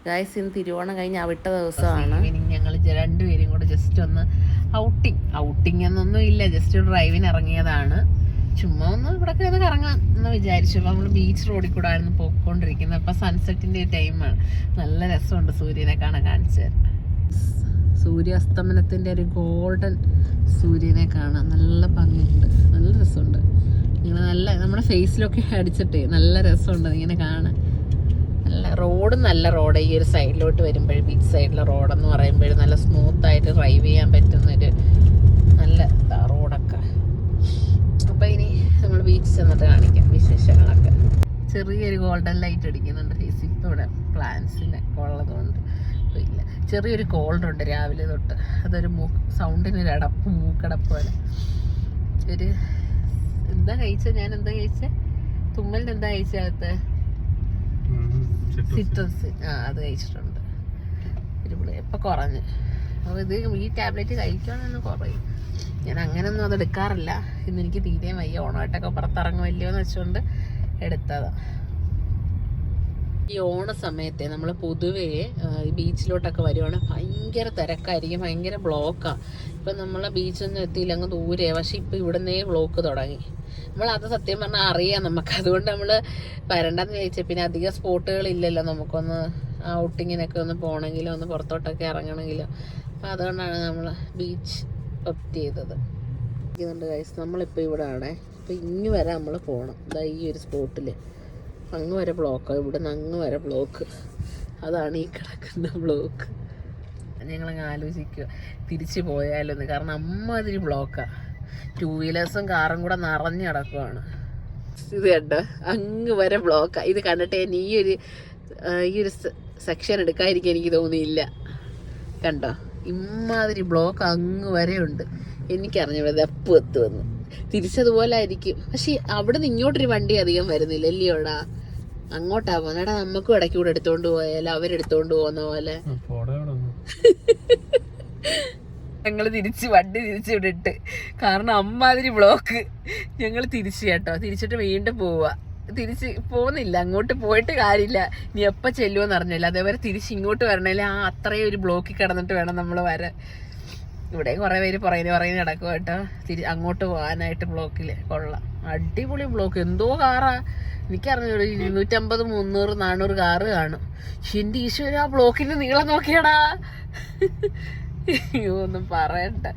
Guys ഇന്ന് തിരുവോണം കഴിഞ്ഞ് അവിട്ട ദിവസമാണ്. ഞങ്ങൾ രണ്ടുപേരും കൂടെ ജസ്റ്റ് ഒന്ന് ഔട്ടിങ് എന്നൊന്നും ഇല്ല, ജസ്റ്റ് ഡ്രൈവിന് ഇറങ്ങിയതാണ്. ചുമ്മാ ഒന്ന് ഇവിടെ ഒന്ന് കറങ്ങാൻ എന്ന് വിചാരിച്ചു. അപ്പോൾ നമ്മൾ ബീച്ച് റോഡിൽ കൂടെ ആയിരുന്നു പോയിക്കൊണ്ടിരിക്കുന്നത്. അപ്പം സൺസെറ്റിൻ്റെ ടൈമാണ്. നല്ല രസമുണ്ട് സൂര്യനെ കാണിച്ചു തരാം. സൂര്യാസ്തമനത്തിൻ്റെ ഒരു ഗോൾഡൻ സൂര്യനെ കാണാൻ നല്ല ഭംഗിയുണ്ട്, നല്ല രസമുണ്ട്. ഇങ്ങനെ നമ്മുടെ ഫേസിലൊക്കെ അടിച്ചിട്ട് നല്ല രസമുണ്ട് ഇങ്ങനെ കാണാൻ. നല്ല റോഡ് ഈ ഒരു സൈഡിലോട്ട് വരുമ്പോൾ, ബീച്ച് സൈഡിലെ റോഡെന്ന് പറയുമ്പോൾ നല്ല സ്മൂത്തായിട്ട് ഡ്രൈവ് ചെയ്യാൻ പറ്റുന്നൊരു നല്ല റോഡൊക്കെ. അപ്പോൾ ഇനി നമ്മൾ ബീച്ച് ചെന്നിട്ട് കാണിക്കാം വിശേഷങ്ങളൊക്കെ. ചെറിയൊരു ഗോൾഡൻ ലൈറ്റ് അടിക്കുന്നുണ്ട് ഫേസിൽ. ഇപ്പോൾ ഇവിടെ പ്ലാന്റ്സിനെ ഉള്ളതുകൊണ്ട് ഇല്ല. ചെറിയൊരു കോൾഡുണ്ട് രാവിലെ തൊട്ട്. അതൊരു സൗണ്ടിനൊരു മൂക്കടപ്പ് പോലെ. ഒരു എന്താ കഴിച്ചത്? ഞാൻ എന്താ കഴിച്ചത്? തുമ്മലിന് എന്താ കഴിച്ചകത്ത്? സിട്രസ്. അത് കഴിച്ചിട്ടുണ്ട്. ഇപ്പം കുറഞ്ഞ്. അപ്പോൾ ഇത് ഈ ടാബ്ലറ്റ് കഴിക്കുകയാണെന്ന് കുറയും. ഞാൻ അങ്ങനെയൊന്നും അത് എടുക്കാറില്ല. ഇന്ന് എനിക്ക് തീരെ വയ്യ. ഓണമായിട്ടൊക്കെ പുറത്തിറങ്ങുമല്ലോ എന്ന് വെച്ചുകൊണ്ട് എടുത്തതാണ്. ഈ ഓണ സമയത്തെ നമ്മൾ പൊതുവേ ഈ ബീച്ചിലോട്ടൊക്കെ വരുവാണെങ്കിൽ ഭയങ്കര തിരക്കായിരിക്കും, ഭയങ്കര ബ്ലോക്കാണ്. ഇപ്പം നമ്മളെ ബീച്ചൊന്നും എത്തിയില്ല, അങ്ങ് ദൂരെ. പക്ഷെ ഇപ്പം ഇവിടുന്നേ ബ്ലോക്ക് തുടങ്ങി. നമ്മളത് സത്യം പറഞ്ഞാൽ അറിയാം നമുക്ക്. അതുകൊണ്ട് നമ്മൾ വരണ്ടെന്ന് ചോദിച്ചാൽ പിന്നെ അധികം സ്പോട്ടുകളില്ലല്ലോ നമുക്കൊന്ന് ഔട്ടിങ്ങിനൊക്കെ ഒന്ന് പോകണമെങ്കിലോ ഒന്ന് പുറത്തോട്ടൊക്കെ ഇറങ്ങണമെങ്കിലോ. അപ്പം അതുകൊണ്ടാണ് നമ്മൾ ബീച്ച് ഒപ്റ്റ് ചെയ്തത്. ഗൈസ് നമ്മളിപ്പോൾ ഇവിടെ ആണേ. അപ്പോൾ ഇങ്ങ് വരെ നമ്മൾ പോകണം. ഇതാ ഈ ഒരു സ്പോട്ടിൽ അങ്ങ് വരെ ബ്ലോക്ക്, ഇവിടെ നിന്ന് അങ്ങ് വരെ ബ്ലോക്ക്. അതാണ് ഈ കിടക്കുന്ന ബ്ലോക്ക്. ഞങ്ങളങ്ങ് ആലോചിക്കുക തിരിച്ച് പോയാലൊന്ന്. കാരണം അമ്മാതിരി ബ്ലോക്കാണ്. 2 വീലേഴ്സും കാറും കൂടെ നിറഞ്ഞ് കിടക്കുവാണ്. ഇത് കണ്ടോ, അങ്ങ് വരെ ബ്ലോക്കാണ്. ഇത് കണ്ടിട്ട് ഞാൻ ഈ ഒരു സെക്ഷൻ എടുക്കാതിരിക്കാൻ എനിക്ക് തോന്നിയില്ല. കണ്ടോ, ഇമ്മാതിരി ബ്ലോക്ക് അങ്ങ് വരെ ഉണ്ട്. എനിക്കറിഞ്ഞൂടെ എപ്പോൾ എത്തുമെന്ന്. തിരിച്ചതുപോലെ ആയിരിക്കും. പക്ഷെ അവിടെ നിന്ന് ഇങ്ങോട്ടൊരു വണ്ടി അധികം വരുന്നില്ല അല്ലയോടാ. അങ്ങോട്ടാ പോകുന്നേടാ. നമുക്കും ഇടയ്ക്ക് കൂടെ എടുത്തോണ്ട് പോയാലോ, അവരെടുത്തോണ്ട് പോകുന്ന പോലെ. ഞങ്ങൾ വണ്ടി തിരിച്ച് വിട്ടിട്ട്, കാരണം അമ്മാതിരി ബ്ലോക്ക്. ഞങ്ങൾ തിരിച്ചിട്ട് വീണ്ടും പോവുക. തിരിച്ച് പോകുന്നില്ല, അങ്ങോട്ട് പോയിട്ട് കാര്യമില്ല. ഇനി എപ്പോൾ ചെല്ലുമെന്ന് അറിഞ്ഞില്ല. അതേപോലെ തിരിച്ച് ഇങ്ങോട്ട് വരണേൽ അത്രയും ഒരു ബ്ലോക്കിൽ കിടന്നിട്ട് വേണം നമ്മൾ വരാൻ. ഇവിടെ കുറേ പേര് പറയുന്ന കിടക്കും കേട്ടോ. അങ്ങോട്ട് പോകാനായിട്ട് ബ്ലോക്കിൽ. കൊള്ളാം, അടിപൊളി ബ്ലോക്ക്. എന്തോ കാറാ എനിക്കറിഞ്ഞു. 250, 300, 400 കാറ് കാണും. എൻ്റെ ഈശ്വര, ആ ബ്ലോക്കിൻ്റെ നീളം നോക്കിയടാ. അയ്യോ ഒന്നും പറയണ്ട.